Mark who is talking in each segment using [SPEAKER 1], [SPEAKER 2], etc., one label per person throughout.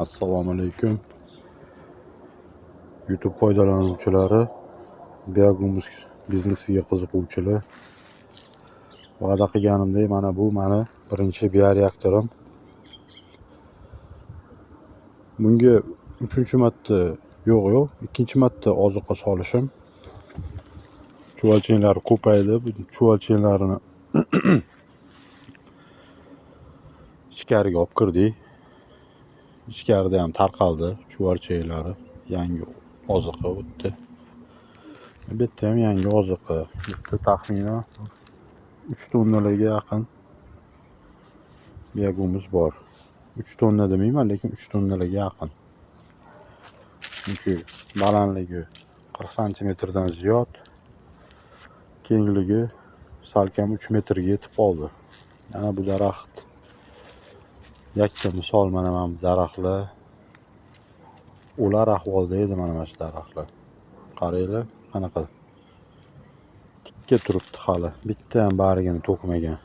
[SPEAKER 1] Assalomu alaykum. YouTube foydalanuvchilari, Biogumuz biznesiga qiziquvchilar. Va'da qilganimdek, mana bu meni birinchi bioreaktorim. Bunga 3-marta, yo'q, ikkinchi marta ozuqa solishim. Chuvalchenlari ko'paydi. Bu chuvalchenlarini ichkariga olib kirdik. Ichkarida ham tarqaldi chuvalchenlari. Yangi ozuqa o'tdi. Bu yerda ham yangi ozuqa. Bitta taxminan 3 tonnalarga yaqin biogumuz bor. 3 tonna demayman, lekin 3 tonnalarga yaqin. Chunki balandligi 40 cm dan ziyod, kengligi salkam 3 metrga yetib qoldi. Mana bu daraxt. Yakka misol, mana bu daraxtlar o'lar ahvolda edi. Mana shu daraxtlar. Qaranglar, qanaqa tikka turibdi hali. Bitta ham bargini to'kmagan.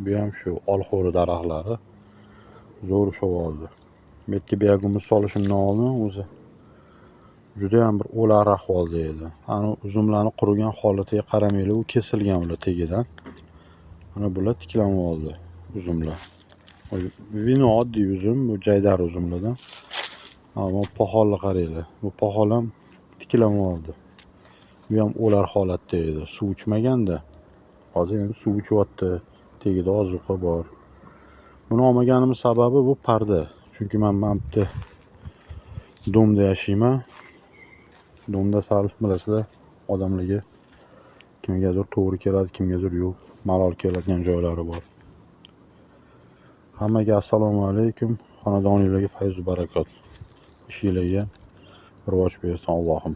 [SPEAKER 1] Bu ham shu olxo'ri daraxtlari zo'r ushlab oldi. Bu yerga biogumuz solishimdan oldin o'zi juda ham bir o'lar ahvolda edi. Ana uzumlarni qurigan holatiga qaramanglar, u kesilgan ular tagidan. Mana bular tiklanib oldi uzumlar. Vino oddiy uzum, bu jaydar uzumlardan. Ammo poxolni qaranglar. Bu poxol ham tiklanib oldi. Bu ham o'lar holatda edi. Suv ichmaganda. Hozir endi suv ichyapti. Tagida ozuqa bor. Buni olmaganimiz sababi bu parda. Chunki men bitta domda yashayman. Domda sal bilasizlar, odamlarga kimgadir to'g'ri keladi, kimgadir yo'q. Malol keladigan joylari bor. Hammaga assalomu alaykum. Xonadoningizga fayz va barakot. Ishingizga rivoj bersin Allohim.